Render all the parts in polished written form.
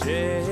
Shabbat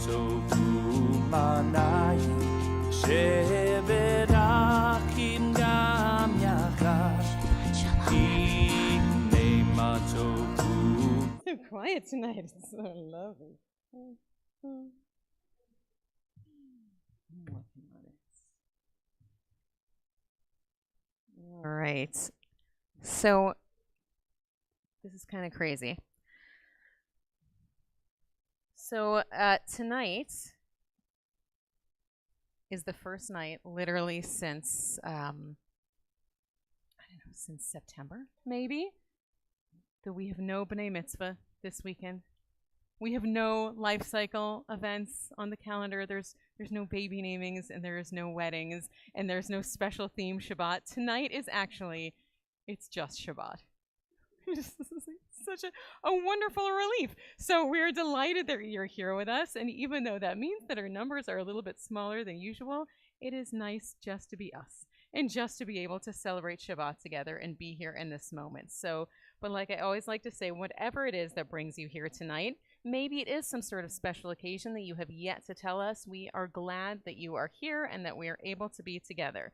טוב ומנעים שברכים גם יחד הנה מה טוב So quiet tonight. It's so lovely. All right. So this is kind of crazy. So tonight is the first night, literally since I don't know, since September, maybe, that we have no B'nai Mitzvah this weekend. We have no life cycle events on the calendar. There's no baby namings, and there's no weddings, and there's no special theme Shabbat. Tonight is actually, it's just Shabbat. Such a wonderful relief. So we're delighted that you're here with us, and even though that means that our numbers are a little bit smaller than usual, it is nice just to be us and just to be able to celebrate Shabbat together and be here in this moment. So, but like I always like to say, whatever it is that brings you here tonight, maybe it is some sort of special occasion that you have yet to tell us. We are glad that you are here and that we are able to be together.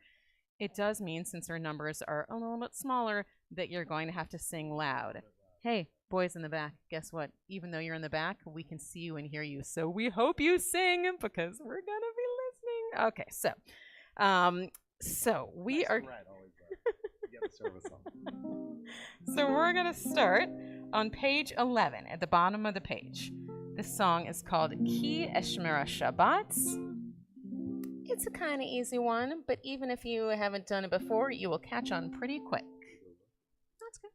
It does mean, since our numbers are a little bit smaller, that you're going to have to sing loud. Hey, boys in the back, guess what? Even though you're in the back, we can see you and hear you. So we hope you sing because we're going to be listening. Okay, so we are... So we're going to start on page 11, at the bottom of the page. This song is called Ki Eshmera Shabbat. It's a kind of easy one, but even if you haven't done it before, you will catch on pretty quick. That's good.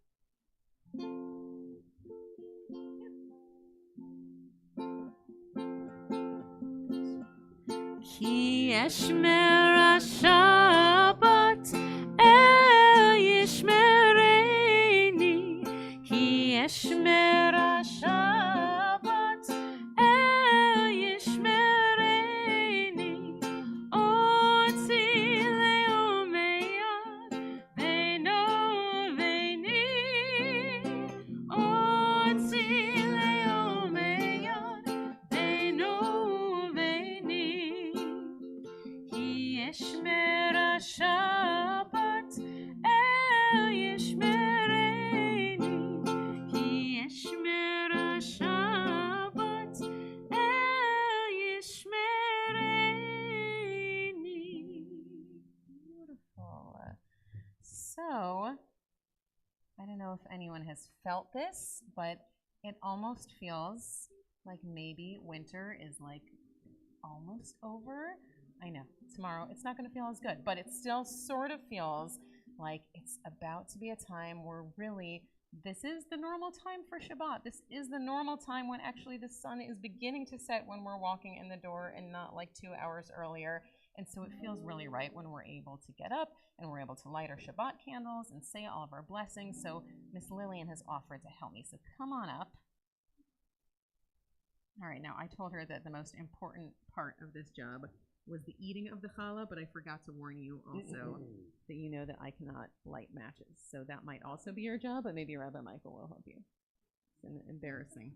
Ki Eshmera Shabbat El Yishmereni Ki Eshmera Shabbat El Yishmereni Oti Leomeyad Veino Veini Oti Leomeyad Veino Veini Ki Eshmera Shabbat El Yishmereni Ki Eshmera Shabbat El Yishmereni. Beautiful. So, I don't know if anyone has felt this, but it almost feels like maybe winter is like almost over. I know, tomorrow it's not going to feel as good, but it still sort of feels like it's about to be a time where really this is the normal time for Shabbat. This is the normal time when actually the sun is beginning to set when we're walking in the door and not like 2 hours earlier. And so it feels really right when we're able to get up and we're able to light our Shabbat candles and say all of our blessings. So Miss Lillian has offered to help me. So come on up. All right, now I told her that the most important part of this job was the eating of the challah, but I forgot to warn you also that you know that I cannot light matches. So that might also be your job, but maybe Rabbi Michael will help you. It's embarrassing.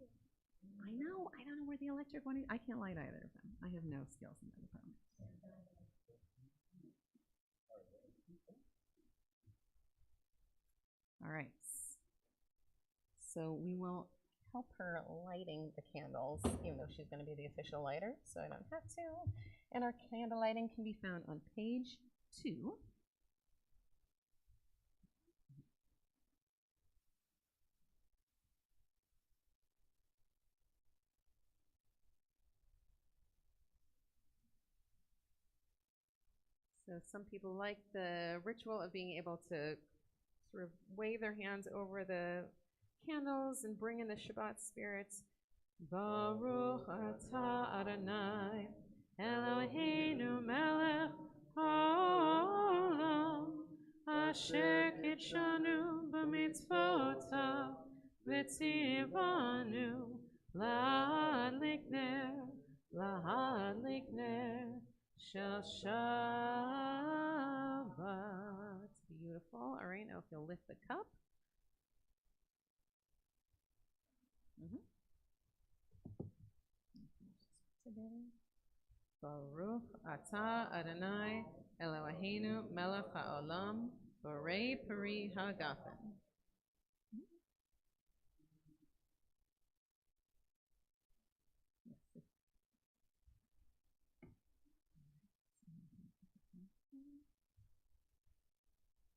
I know. I don't know where the electric one is. I can't light either of them. I have no skills in that department. All right. So we will help her lighting the candles, even though she's going to be the official lighter, so I don't have to. And our candle lighting can be found on page 2. So some people like the ritual of being able to sort of wave their hands over the candles and bring in the Shabbat spirit. Baruch atah Adonai Eloheinu melech haolam asher kitshanu b'mitzvotav v'tzivanu lahadlik ner shel Shabbat. Beautiful. All right, now if you'll lift the cup. Baruch atah Adonai Eloheinu melech haolam borei peri hagafen.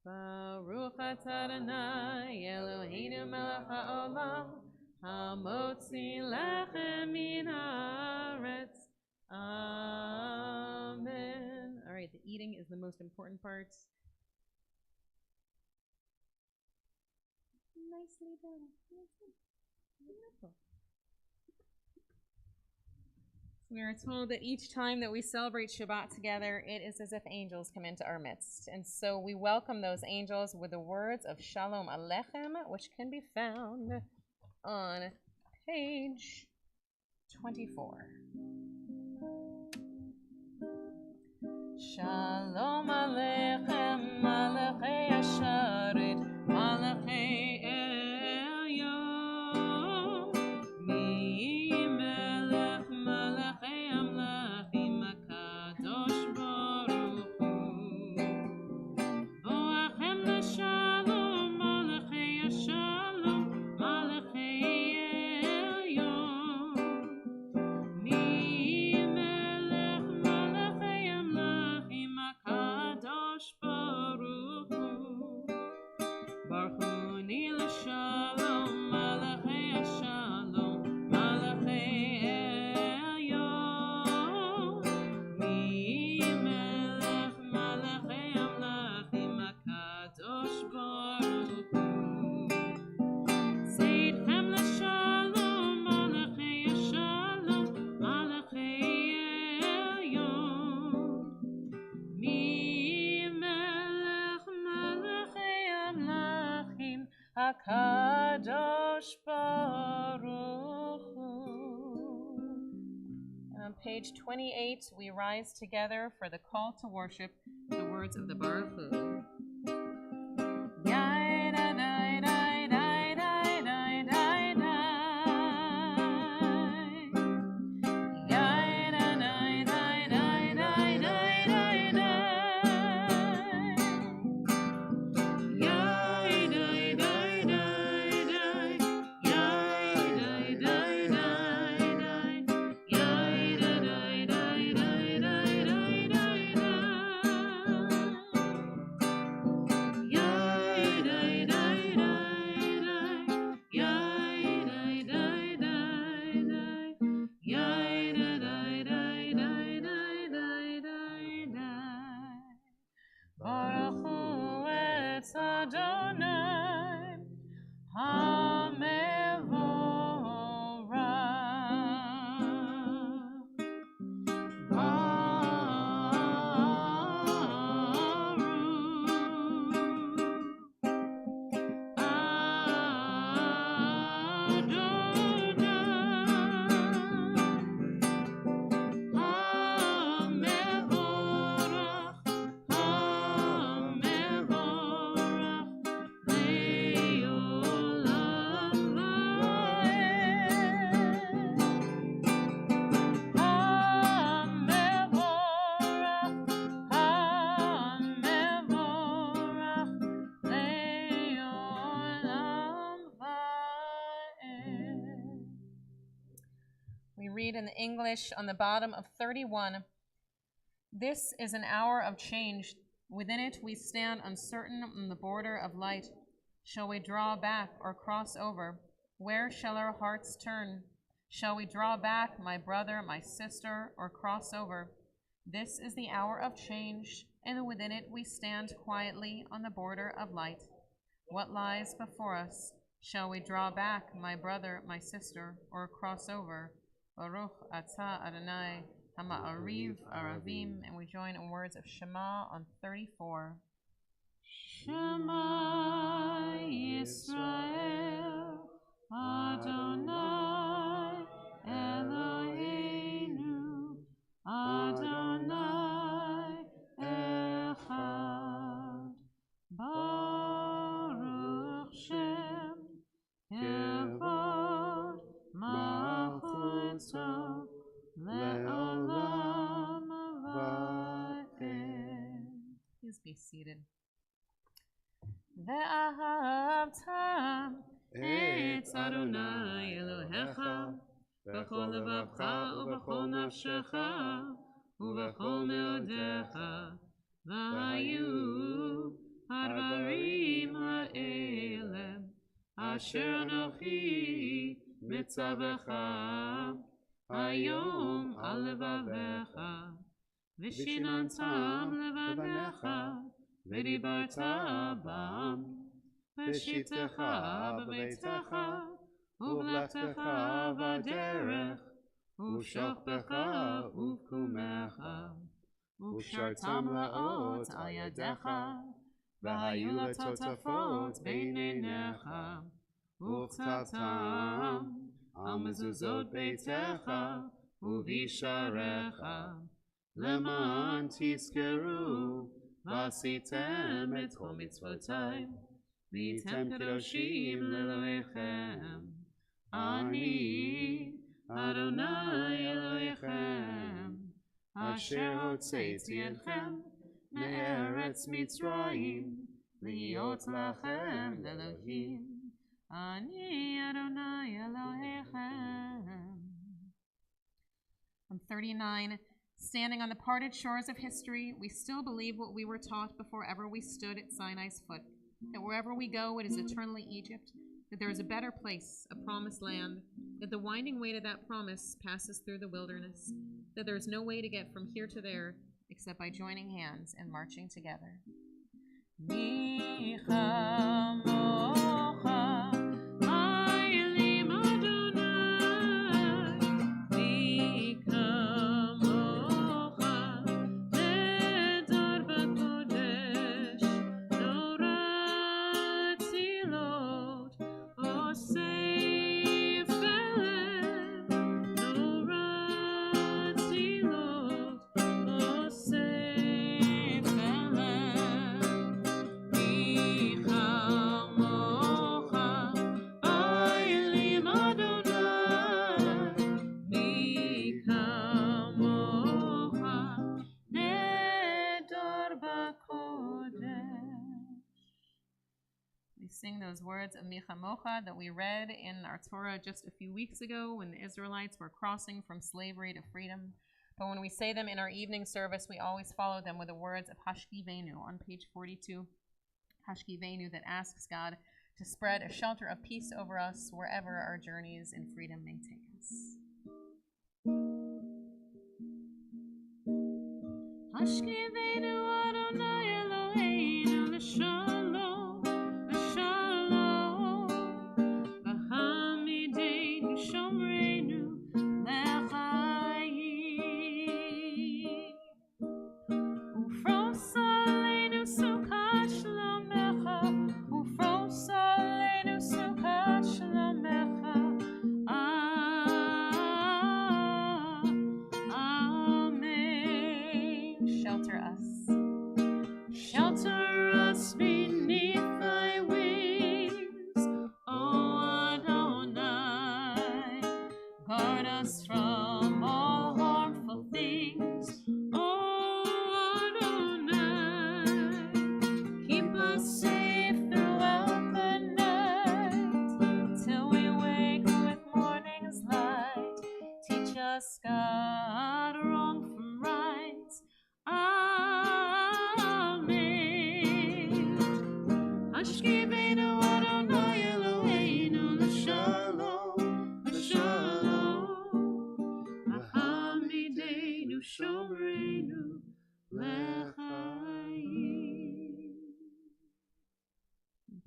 Baruch atah Adonai Eloheinu melech haolam hamotzi lechem min haaretz. Amen. All right, the eating is the most important part. Nicely done. Beautiful. We are told that each time that we celebrate Shabbat together, it is as if angels come into our midst. And so we welcome those angels with the words of Shalom Aleichem, which can be found on page 24. Shalom Aleichem, Malachei Asharet, Malachei Elyon, Mi Melech Malachei Amlachim HaKadosh Baruch Hu, Voachem L'Shalom, Malachei Ashalom, Malachei Elyon, Mi Melech Malachei Amlachim HaKadosh Baruch Hu, Baruchuni L'Shalom, Malachei Ashalom, Malachei Elyon, Mi Melech Malachei Amlachim HaKadosh Baruch Hu, Seidchem L'Shalom, Malachei Ashalom, Malachei Elyon, Mi Melech Malachei Amlachim HaKadosh Baruch Hu. And on page 28, we rise together for the call to worship, the words of the Baruch Hu. Yai da dai dai dai dai dai dai dai. Yai da dai dai dai dai dai dai dai. Yai dai dai dai dai. Yai dai dai dai dai. Yai da dai dai dai dai dai dai dai. Yai dai dai dai dai. Yai dai dai dai dai. Yai da dai dai dai dai dai dai dai. Baruch Hu etz Adonai HaMevorach. We read in the English on the bottom of 31, "This is an hour of change. Within it we stand uncertain on the border of light. Shall we draw back or cross over? Where shall our hearts turn? Shall we draw back, my brother, my sister, or cross over? This is the hour of change, and within it we stand quietly on the border of light. What lies before us? Shall we draw back, my brother, my sister, or cross over? Baruch atah Adonai Hama'ariv Aravim." And we join in words of Shema on 34. Shema Yisrael Adonai Eloheinu Adonai Echad. Baruch Shem Kevod Malchuto le'olam va'ed. Please be seated. Ve'ahavta et Adonai Elohecha b'chol levavcha u'b'chol nafshecha u'b'chol me'odecha v'hayu hadvarim ha'ele asher anochi mitzavecha hayom al levavecha v'shinantam levanecha v'dibarta bam v'shitecha b'beitecha u'v'lechtecha v'derech u'shokbecha u'v'kumecha u'shartam la'ot al yadecha v'hayu latotafot b'neinecha u'chtatam al mezuzot beitecha u'visharecha leman tizkeru v'asitem et kol mitzvotai v'yitem kedoshim le'Elohechem ani Adonai Elohechem asher hotzeiti etchem me'eretz Mitzrayim liot lachem Elohim ani Adonai Elohechem. From 39. Standing on the parted shores of history, we still believe what we were taught before ever we stood at Sinai's foot, that wherever we go, it is eternally Egypt, that there is a better place, a promised land, that the winding way to that promise passes through the wilderness, that there is no way to get from here to there except by joining hands and marching together. Sing those words of Michamocha that we read in our Torah just a few weeks ago when the Israelites were crossing from slavery to freedom. But when we say them in our evening service, we always follow them with the words of Hashkivenu on page 42. Hashkivenu that asks God to spread a shelter of peace over us wherever our journeys in freedom may take us. Hashkivenu Adonai Eloheinu l'shalom.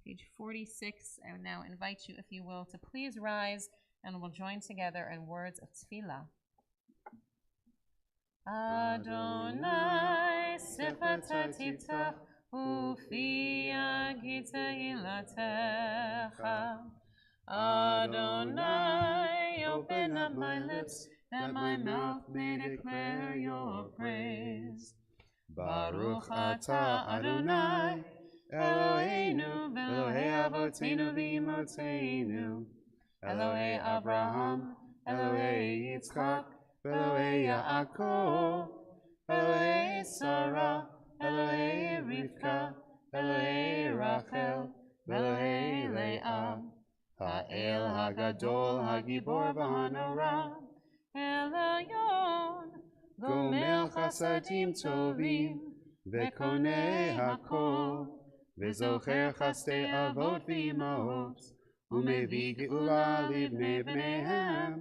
Page 46, I would now invite you, if you will, to please rise and we'll join together in words of tefillah. Adonai sefata tiftach ufi agita ilatecha. Adonai, open up my lips that my mouth may declare your praise. Baruch atah Adonai Eloheinu, Elohei Avotenu v'Imotzeinu, Elohei Abraham, Elohei Yitzchak, Elohei Yaakov, Elohei Sarah, Elohei Rivka, Elohei Rachel, Elohei Leah, Ha'el Hagadol Hagibor V'Hanora, Elayon, Gomel Chasadim Tovim, V'Konei Hakol, V'Zocher Chastei Avot V'Imaot, U'Mevi Geula Livnei Bneihem,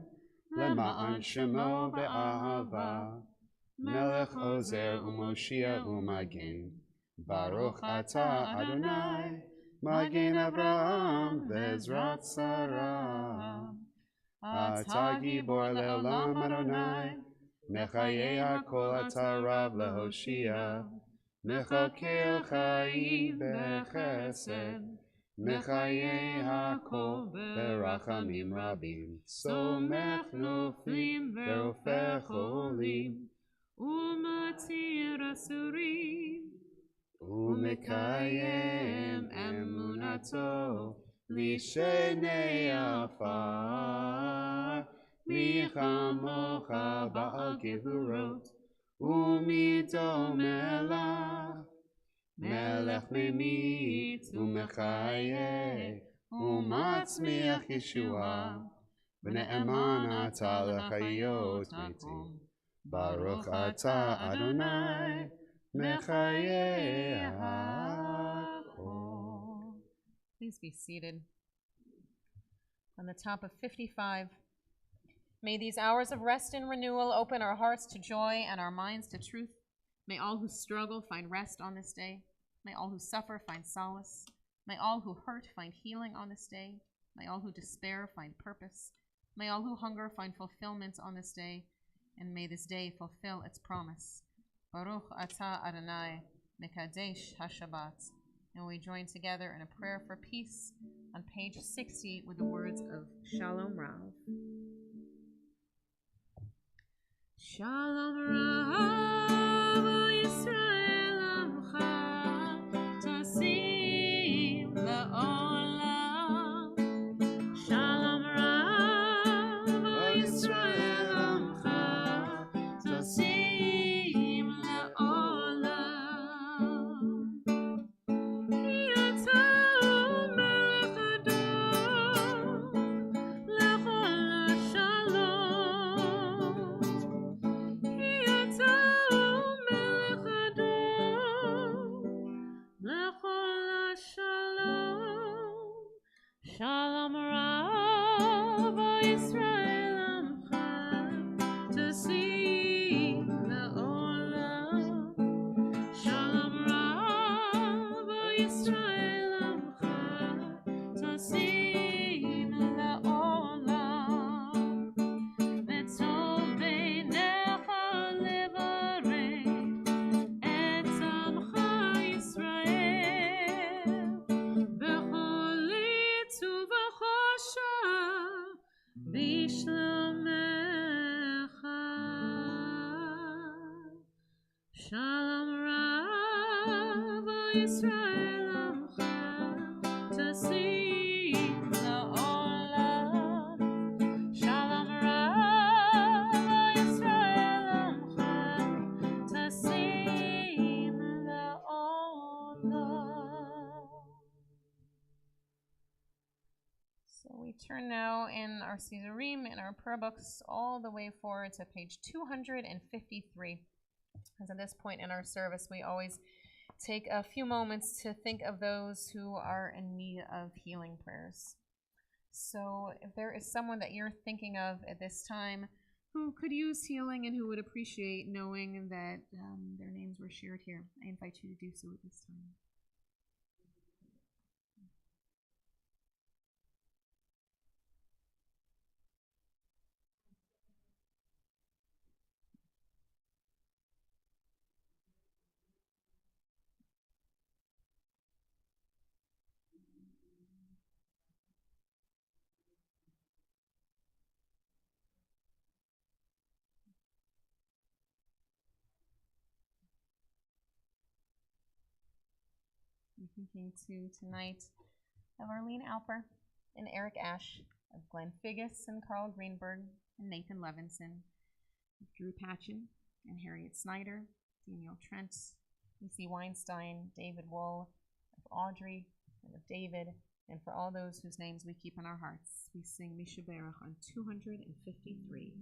Lema'an Shemo Be'ahava, Melech Ozer U'Moshia U'Magen, Baruch Ata Adonai, Magen Avraham Ve'ezrat Sarah. Ata Gibor Le'olam Adonai, Mechayei HaKol Ata Rav Lehoshia, Mechakel Chaim Bechesed, Mechayei HaKol Berachamim Rabim, Somech Noflim Ve'ofech Olim, Umatir Asurim, Umekayem Emunato, Lishenei Afar, Michamocha Ba'al Gevurot, Umido Melach, Melech Memit, Umechaye, Umatzmiach Yeshua, V'ne'eman Ata L'chayot Metim, Baruch Ata Adonai, Mechayei HaKol. Please be seated. On the top of 55, may these hours of rest and renewal open our hearts to joy and our minds to truth. May all who struggle find rest on this day. May all who suffer find solace. May all who hurt find healing on this day. May all who despair find purpose. May all who hunger find fulfillment on this day. And may this day fulfill its promise. Baruch Ata Adonai, Mekadesh HaShabbat. And we join together in a prayer for peace on page 60 with the words of Shalom Rav. Shalom Rav, O Yisrael Amcha, Tasim La'olam. Shalom Rav, O Yisrael Amcha, Tasim La'olam. Yatau Melech Adon, Lechol Shalom. Shalom Rav, O Yisrael Amcha, Tasim La'olam. Shalom Rav, O Yisrael Amcha, Tasim La'olam. V'tov beinecha levarech et amcha Yisrael, b'cholit ub'chosha, b'shlomecha. Shalom Rav, O Yisrael Amcha, Tasim La'olam. Shalom Rav, O Yisrael Amcha, Tasim La'olam. So we turn now in our Caesarim, in our prayer books, all the way forward to page 253. As at this point in our service, we always take a few moments to think of those who are in need of healing prayers. So if there is someone that you're thinking of at this time who could use healing and who would appreciate knowing that their names were shared here, I invite you to do so at this time. I'm thinking tonight of Arlene Alper and Eric Ash, of Glenn Figgis and Carl Greenberg and Nathan Levinson, Drew Patchen and Harriet Snyder, Daniel Trent, Lucy Weinstein, David Wool, of Audrey, and of David, and for all those whose names we keep in our hearts, we sing Misha Berach on 253.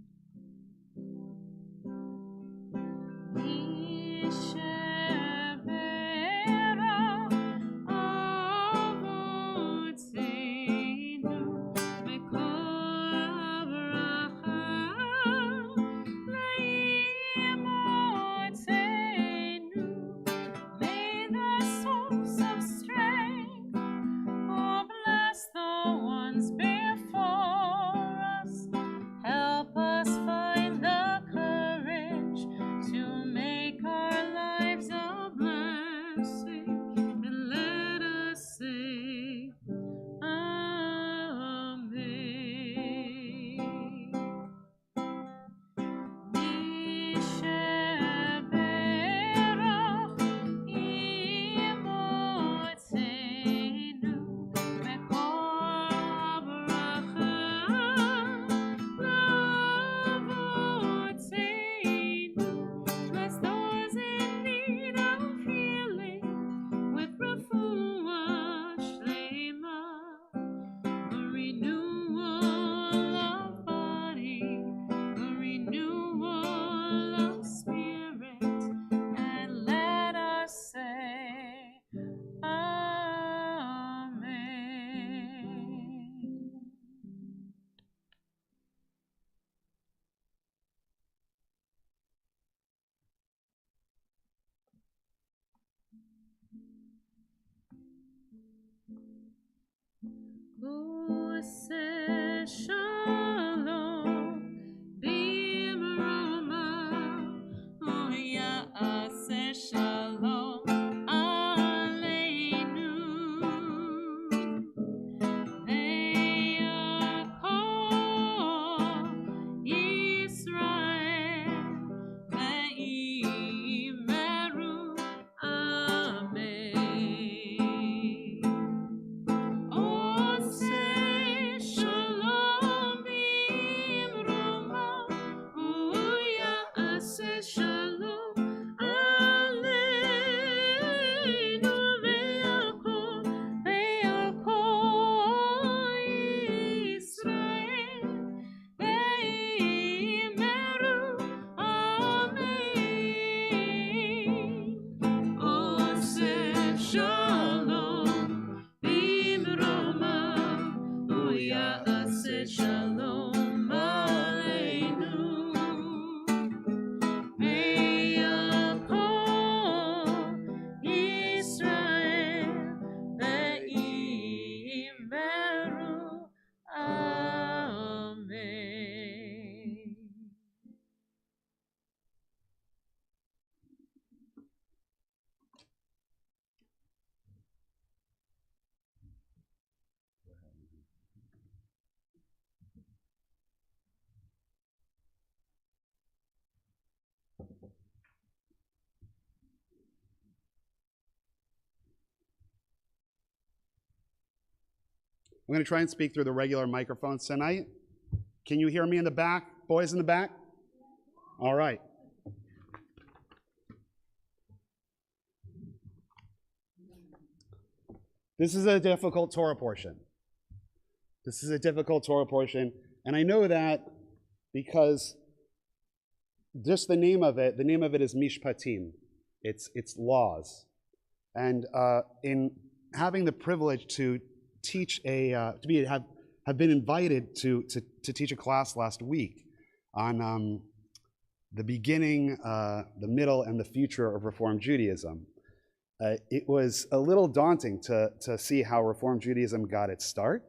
I'm going to try and speak through the regular microphones tonight. Can you hear me in the back? Boys in the back? All right. This is a difficult Torah portion. This is a difficult Torah portion, and I know that because just the name of it is Mishpatim. It's laws. And in having the privilege to teach have been invited to teach a class last week on the beginning, the middle, and the future of Reform Judaism. It was a little daunting to see how Reform Judaism got its start,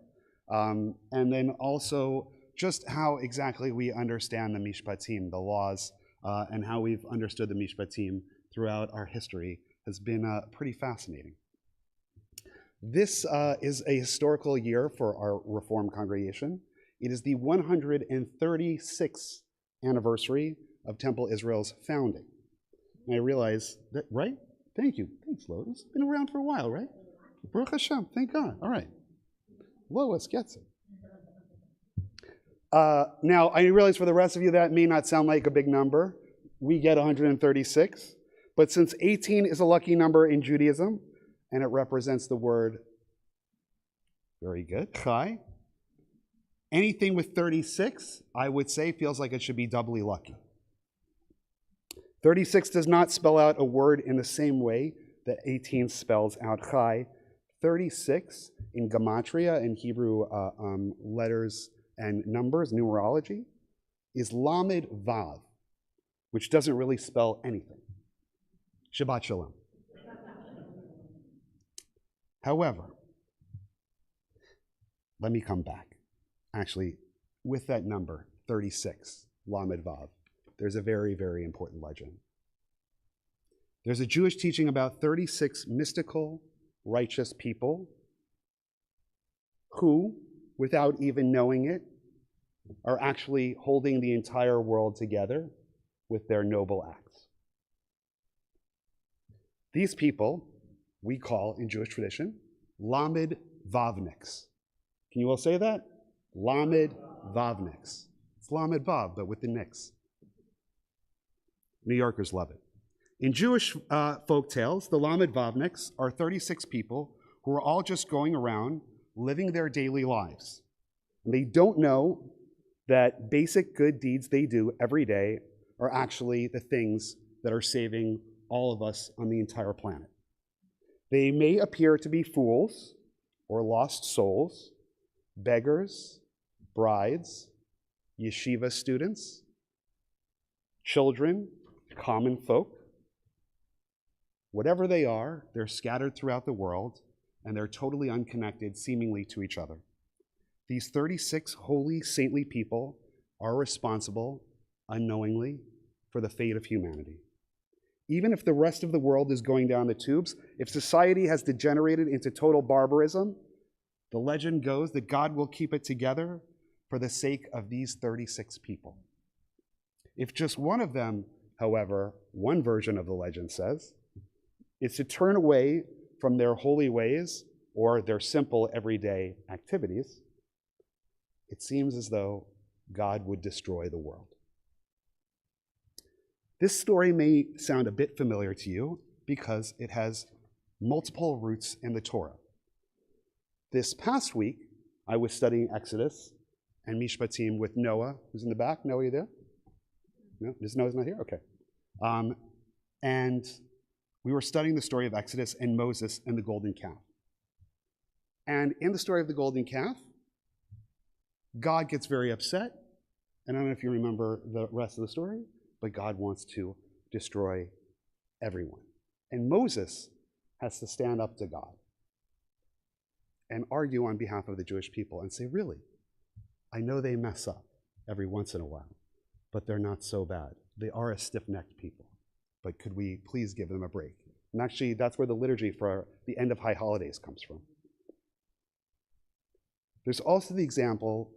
and then also just how exactly we understand the Mishpatim, the laws, and how we've understood the Mishpatim throughout our history has been pretty fascinating. This is a historical year for our Reform congregation. It is the 136th anniversary of Temple Israel's founding. And I realize that, right? Thank you. Thanks, Lois. It's been around for a while, right? Baruch Hashem. Thank God. All right. Lois gets it. Now, I realize for the rest of you that may not sound like a big number. We get 136. But since 18 is a lucky number in Judaism, and it represents the word, very good, chai, anything with 36, I would say, feels like it should be doubly lucky. 36 does not spell out a word in the same way that 18 spells out chai. 36 in gematria, in Hebrew letters and numbers, numerology, is lamed vav, which doesn't really spell anything. Shabbat shalom. However, let me come back. Actually, with that number, 36, lamed vav, there's a very, very important legend. There's a Jewish teaching about 36 mystical, righteous people who, without even knowing it, are actually holding the entire world together with their noble acts. These people we call, in Jewish tradition, lamed vavniks. Can you all say that? Lamed vavniks. It's lamed vav, but with the niks. New Yorkers love it. In Jewish folk tales, the lamed vavniks are 36 people who are all just going around living their daily lives. And they don't know that basic good deeds they do every day are actually the things that are saving all of us on the entire planet. They may appear to be fools or lost souls, beggars, brides, yeshiva students, children, common folk. Whatever they are, they're scattered throughout the world, and they're totally unconnected, seemingly, to each other. These 36 holy, saintly people are responsible, unknowingly, for the fate of humanity. Even if the rest of the world is going down the tubes, if society has degenerated into total barbarism, the legend goes that God will keep it together for the sake of these 36 people. If just one of them, however, one version of the legend says, is to turn away from their holy ways or their simple everyday activities, it seems as though God would destroy the world. This story may sound a bit familiar to you because it has multiple roots in the Torah. This past week, I was studying Exodus and Mishpatim with Noah, who's in the back. Noah, are you there? No? Noah's not here? Okay. And we were studying the story of Exodus and Moses and the golden calf. And in the story of the golden calf, God gets very upset. And I don't know if you remember the rest of the story, but God wants to destroy everyone. And Moses has to stand up to God and argue on behalf of the Jewish people and say, really, I know they mess up every once in a while, but they're not so bad. They are a stiff-necked people, but could we please give them a break? And actually, that's where the liturgy for the end of High Holidays comes from. There's also the example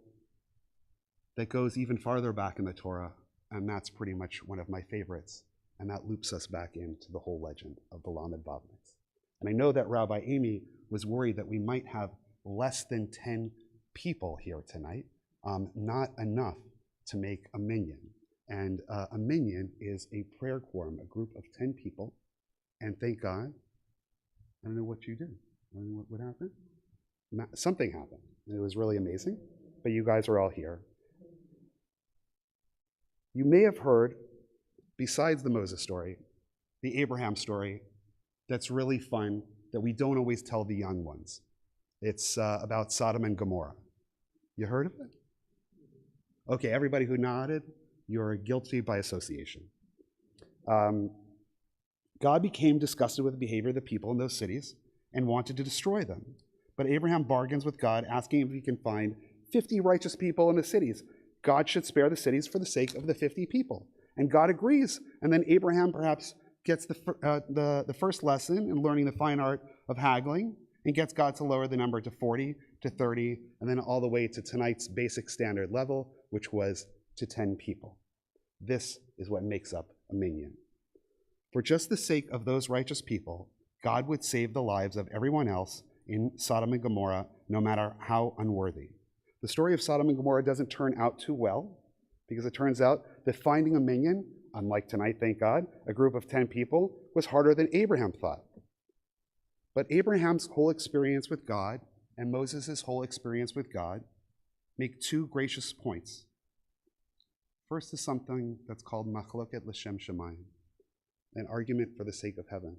that goes even farther back in the Torah, and that's pretty much one of my favorites, and that loops us back into the whole legend of the Lamed Vavniks. And I know that Rabbi Amy was worried that we might have less than 10 people here tonight, not enough to make a minyan. And a minyan is a prayer quorum, a group of 10 people, and thank God, I don't know what you did. I don't know what happened. Something happened. It was really amazing, but you guys are all here. You may have heard, besides the Moses story, the Abraham story that's really fun that we don't always tell the young ones. It's about Sodom and Gomorrah. You heard of it? Okay, everybody who nodded, you're guilty by association. God became disgusted with the behavior of the people in those cities and wanted to destroy them. But Abraham bargains with God, asking if he can find 50 righteous people in the cities. God should spare the cities for the sake of the 50 people. And God agrees. And then Abraham perhaps gets the first lesson in learning the fine art of haggling and gets God to lower the number to 40, to 30, and then all the way to tonight's basic standard level, which was to 10 people. This is what makes up a minyan. For just the sake of those righteous people, God would save the lives of everyone else in Sodom and Gomorrah, no matter how unworthy. The story of Sodom and Gomorrah doesn't turn out too well, because it turns out that finding a minyan, unlike tonight, thank God, a group of 10 people, was harder than Abraham thought. But Abraham's whole experience with God and Moses' whole experience with God make two gracious points. First is something that's called machloket l'shem shamayim, an argument for the sake of heaven.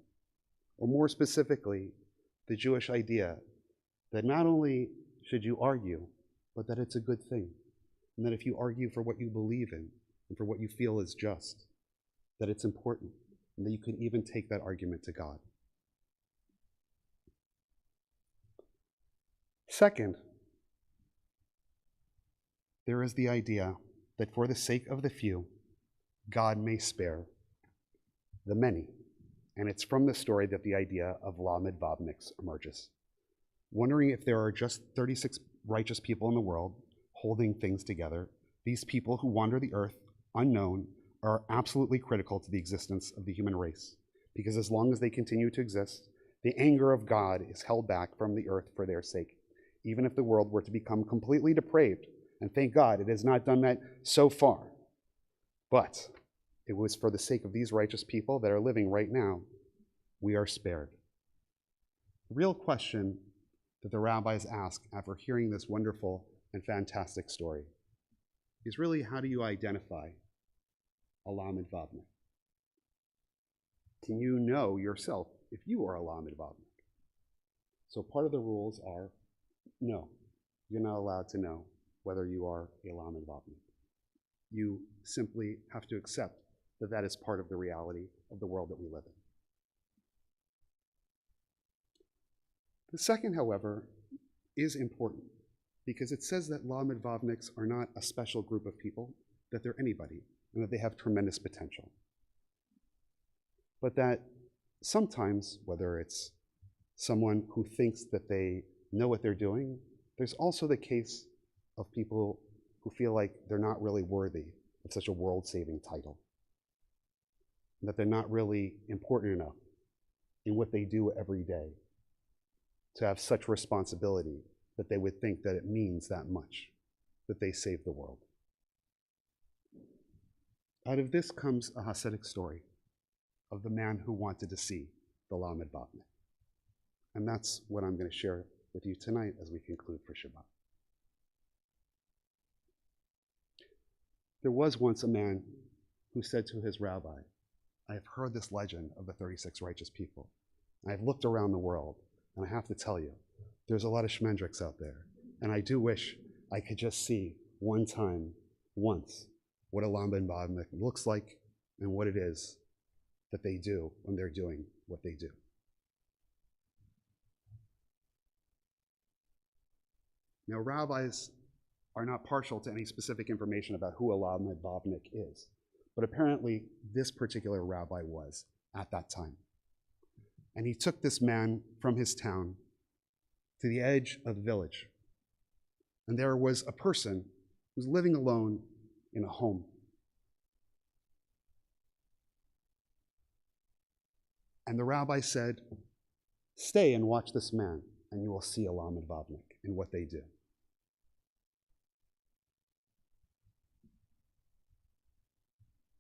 Or more specifically, the Jewish idea that not only should you argue, but that it's a good thing. And that if you argue for what you believe in and for what you feel is just, that it's important, and that you can even take that argument to God. Second, there is the idea that for the sake of the few, God may spare the many. And it's from this story that the idea of Lamed Vav Nix emerges. Wondering if there are just 36 righteous people in the world holding things together, these people who wander the earth unknown are absolutely critical to the existence of the human race. Because as long as they continue to exist, the anger of God is held back from the earth for their sake. Even if the world were to become completely depraved, and thank God it has not done that so far, but it was for the sake of these righteous people that are living right now, we are spared. The real question that the rabbis ask after hearing this wonderful and fantastic story is really, how do you identify a Lamed Vav Nix? Can you know yourself if you are a Lamed Vav Nix? So part of the rules are, no, you're not allowed to know whether you are a Lamed Vav Nix. You simply have to accept that that is part of the reality of the world that we live in. The second, however, is important because it says that Lamed Vav Nix are not a special group of people, that they're anybody, and that they have tremendous potential. But that sometimes, whether it's someone who thinks that they know what they're doing, there's also the case of people who feel like they're not really worthy of such a world-saving title, that they're not really important enough in what they do every day to have such responsibility that they would think that it means that much, that they save the world. Out of this comes a Hasidic story of the man who wanted to see the Lamed Vav Nix. And that's what I'm going to share with you tonight as we conclude for Shabbat. There was once a man who said to his rabbi, I have heard this legend of the 36 righteous people. And I've looked around the world, and I have to tell you, there's a lot of shmendriks out there. And I do wish I could just see one time, once, what a Lamed Vav Nix looks like and what it is that they do when they're doing what they do. Now, rabbis are not partial to any specific information about who a Lamed Vav Nix is, but apparently this particular rabbi was at that time. And he took this man from his town to the edge of the village. And there was a person who was living alone in a home. And the rabbi said, stay and watch this man, and you will see a Lamed Vav Nix in what they do.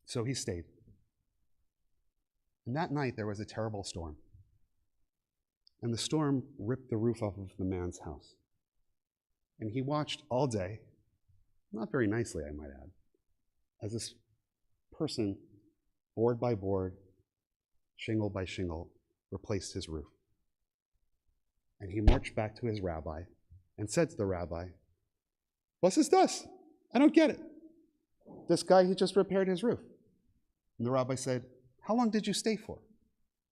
So he stayed. And that night there was a terrible storm. And the storm ripped the roof off of the man's house. And he watched all day, not very nicely I might add, as this person, board by board, shingle by shingle, replaced his roof. And he marched back to his rabbi and said to the rabbi, "Was ist das? I don't get it. This guy, he just repaired his roof." And the rabbi said, "How long did you stay for?"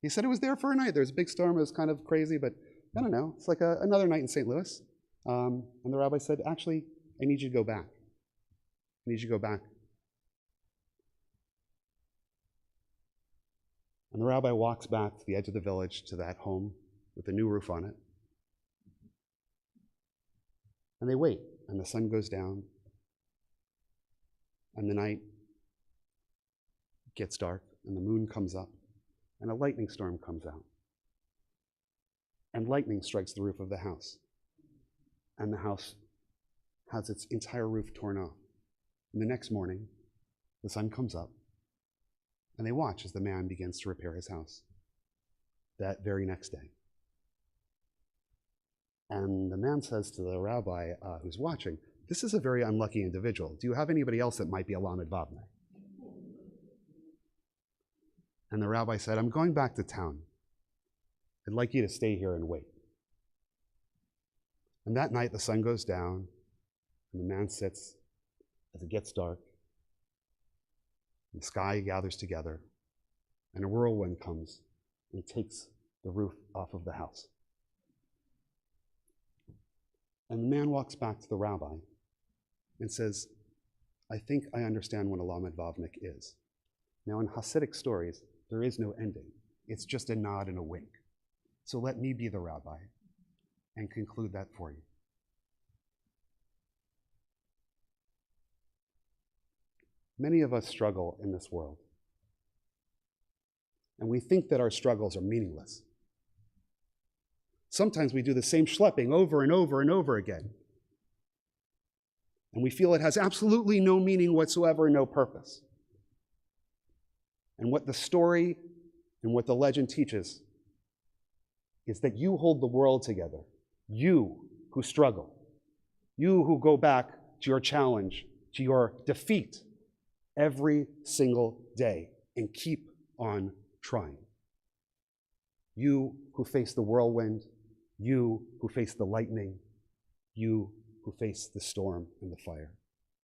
He said, "It was there for a night. There was a big storm. It was kind of crazy, but I don't know. It's like another night in St. Louis." And the rabbi said, "Actually, I need you to go back. I need you to go back." And the rabbi walks back to the edge of the village to that home with a new roof on it. And they wait, and the sun goes down, and the night gets dark, and the moon comes up, and a lightning storm comes out. And lightning strikes the roof of the house, and the house has its entire roof torn off. And the next morning, the sun comes up, and they watch as the man begins to repair his house that very next day. And the man says to the rabbi who's watching, "This is a very unlucky individual. Do you have anybody else that might be a Lamed Vavne?" And the rabbi said, "I'm going back to town. I'd like you to stay here and wait." And that night the sun goes down, and the man sits as it gets dark. And the sky gathers together, and a whirlwind comes and takes the roof off of the house. And the man walks back to the rabbi and says, "I think I understand what a Lamed Vavnik is." Now, in Hasidic stories, there is no ending. It's just a nod and a wink. So let me be the rabbi and conclude that for you. Many of us struggle in this world, and we think that our struggles are meaningless. Sometimes we do the same schlepping over and over and over again, and we feel it has absolutely no meaning whatsoever and no purpose. And what the story and what the legend teaches is that you hold the world together. You who struggle. You who go back to your challenge, to your defeat every single day and keep on trying. You who face the whirlwind. You who face the lightning. You who face the storm and the fire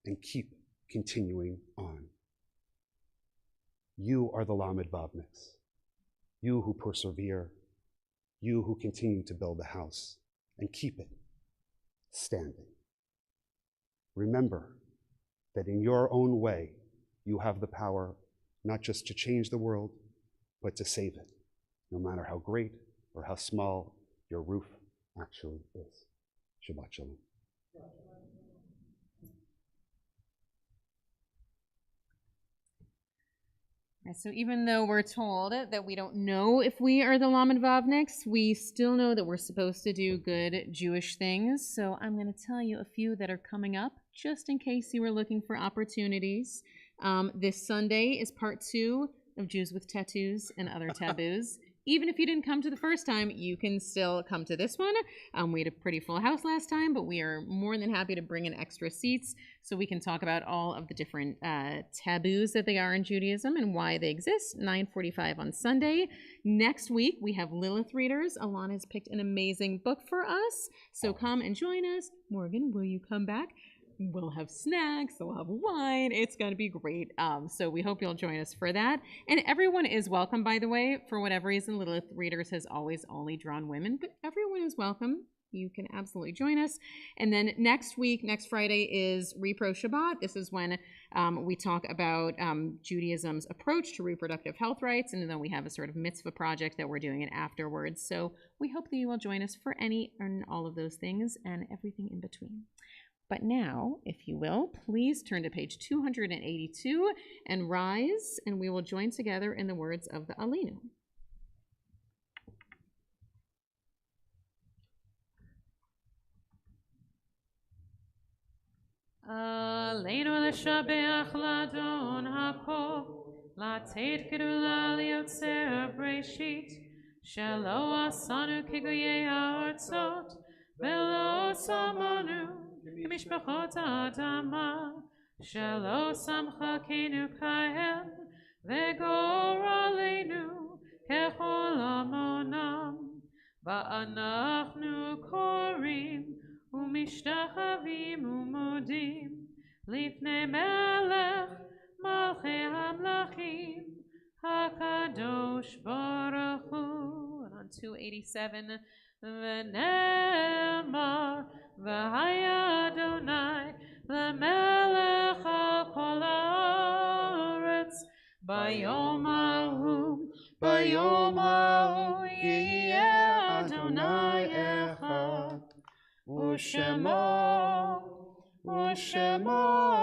and keep continuing on. You are the Lamed Vavniks. You who persevere. You who continue to build the house and keep it standing. Remember that in your own way, you have the power not just to change the world, but to save it, no matter how great or how small your roof actually is. Shabbat Shalom. So even though we're told that we don't know if we are the Lamed Vavniks, we still know that we're supposed to do good Jewish things. So I'm going to tell you a few that are coming up, just in case you were looking for opportunities. This Sunday is part 2 of Jews with Tattoos and Other Taboos. Even if you didn't come to the first time, you can still come to this one. We had a pretty full house last time, but we are more than happy to bring in extra seats so we can talk about all of the different taboos that they are in Judaism and why they exist. 9:45 on Sunday. Next week, we have Lilith readers. Alana's picked an amazing book for us, so come and join us. Morgan, will you come back? We'll have snacks, we'll have wine. It's going to be great. So we hope you'll join us for that. And everyone is welcome, by the way. For whatever reason, Lilith Readers has always only drawn women, but everyone is welcome. You can absolutely join us. And then next week, next Friday, is Repro Shabbat. This is when we talk about Judaism's approach to reproductive health rights, and then we have a sort of mitzvah project that we're doing it afterwards. So we hope that you will join us for any and all of those things and everything in between. But now, if you will, please turn to page 282 and rise, and we will join together in the words of the Aleinu. Aleinu l'shabeach l'adon hakol, l'ateit gedula liotzer breshit, shelo asanu kiguyei ha'artzot, velo samanu כמשפחות האדמה, שלא שמחנו כהם, וגורלנו ככל עמונם. ואנחנו קוראים ומשתחווים ומודים לפני מלך מלכי המלכים, הקדוש ברוך הוא. And on 287, ונאמר והיה אדוני למלך על כל הארץ ביום ההוא יהיה אדוני אחד ושמו אחד.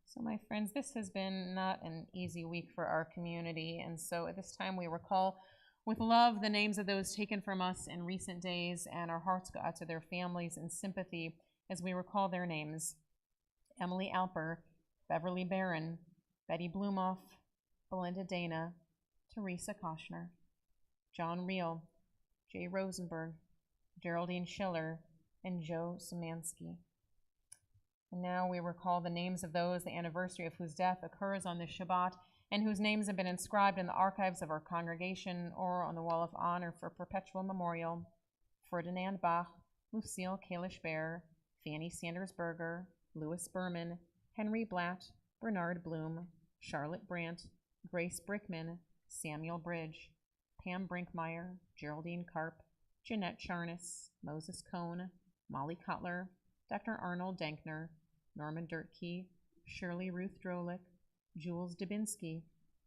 So my friends, this has been not an easy week for our community, and so at this time we recall With love, the names of those taken from us in recent days, and our hearts go out to their families in sympathy as we recall their names. Emily Alper, Beverly Barron, Betty Blumoff, Belinda Dana, Teresa Koshner, John Reel, Jay Rosenberg, Geraldine Schiller, and Joe Szymanski. And now we recall the names of those, the anniversary of whose death occurs on this Shabbat, and whose names have been inscribed in the archives of our congregation or on the Wall of Honor for perpetual memorial. Ferdinand Bach, Lucille Kalish-Bear, Fanny Sanders Berger, Louis Berman, Henry Blatt, Bernard Bloom, Charlotte Brandt, Grace Brickman, Samuel Bridge, Pam Brinkmeyer, Geraldine Karp, Jeanette Charnas, Moses Cohn, Molly Cutler, Dr. Arnold Dankner, Norman Dirtkey, Shirley Ruth Drolich, Jules Dubinsky,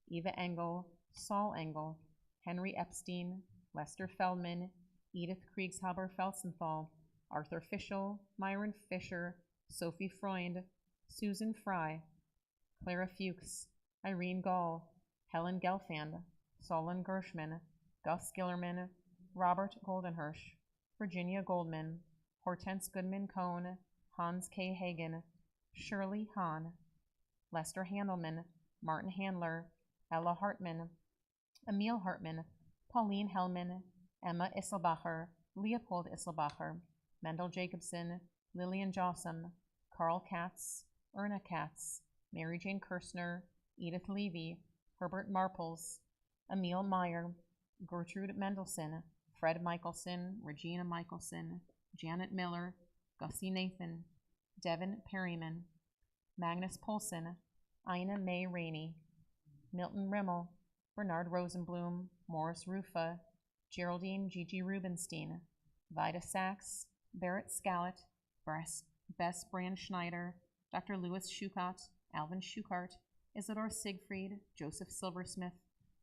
Eva Engel, Saul Engel, Henry Epstein, Lester Feldman, Edith Kriegshaber Felsenthal, Arthur Fischel, Myron Fisher, Sophie Freund, Susan Fry, Clara Fuchs, Irene Gall, Helen Gelfand, Solon Gershman, Gus Gillerman, Robert Goldenhirsch, Virginia Goldman, Hortense Goodman Cohn, Hans K. Hagen, Shirley Hahn, Lester Handelman, Martin Handler, Ella Hartman, Emil Hartman, Pauline Hellman, Emma Isselbacher, Leopold Isselbacher, Mendel Jacobson, Lillian Jossam, Carl Katz, Erna Katz, Mary Jane Kirstner, Edith Levy, Herbert Marples, Emil Meyer, Gertrude Mendelson, Fred Michelson, Regina Michelson, Janet Miller, Gussie Nathan, Devin Perryman, Magnus Polson, Ina May Rainey, Milton Rimmel, Bernard Rosenblum, Morris Rufa, Geraldine Gigi Rubenstein, Vida Sachs, Barrett Scallett, Bess Brand Schneider, Dr. Louis Schuchat, Alvin Schuchart, Isidore Siegfried, Joseph Silversmith,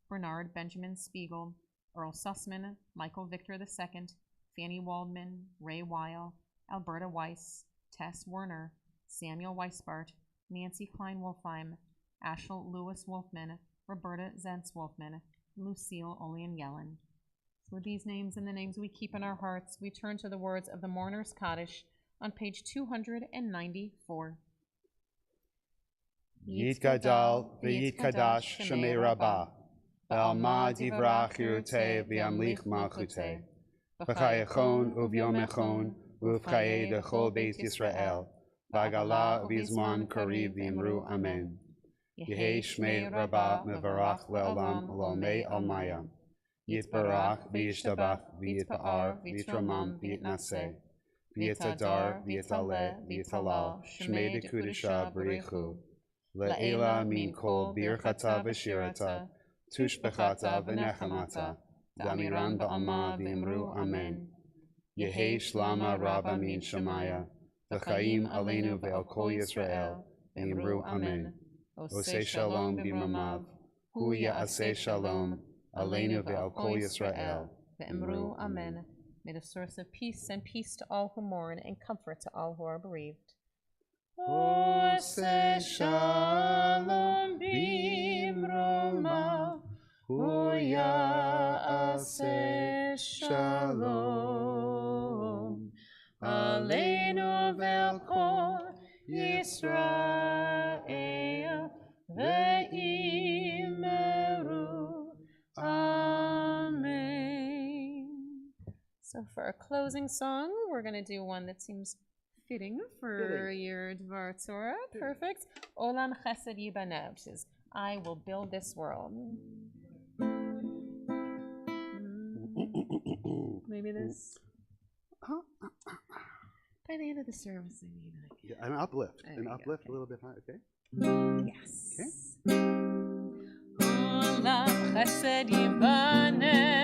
Bernard Benjamin Spiegel, Earl Sussman, Michael Victor II, Fanny Waldman, Ray Weil, Alberta Weiss, Tess Werner, Samuel Weisbart, Nancy Klein-Wolfheim, Ashel Lewis Wolfman, Roberta Zentz-Wolfman, Lucille Olean Yellen. So with these names and the names we keep in our hearts, we turn to the words of the Mourner's Kaddish on page 294. Yitgadal v'yitkadash shemei rabah, v'alma divrach yirutei v'yamlich malchutei, v'chayachon uvyom echon uv'chaye dechol beit Yisrael, v'agala v'izman kariv v'imru amen. Yehei shmei rabah mevarach le'olam l'olmei almaya, yitbarach v'yishtabach v'yitpa'ar v'yitramam v'yitnaseh, v'yitadar v'yitaleh v'yitalal shmei dekudisha b'richu, La'ela min kol birchata v'shirata, tushbechata v'nechamata, damiran ba'alma v'imru amen. Yehei shlama rabba min shemaya, v'chaim aleinu ve'al kol Yisrael, v'imru amen. Osei shalom b'mamav, hu ya'aseh shalom, aleinu ve'al kol Yisrael, V'imru amen. May the source of peace send peace to all who mourn and comfort to all who are bereaved. Oseh shalom b'mromav, hu ya'aseh shalom, aleinu ve'al kol Yisrael, ve'imru amen. So for our closing song, we're going to do one that seems fitting for your Dvar Torah. Perfect. Olam Chesed Yibaneh, which is I will build this world. Maybe this. By the end of the service, I mean, an uplift. An uplift, okay. A little bit high, okay? Yes. Okay. Olam Chesed Yibaneh.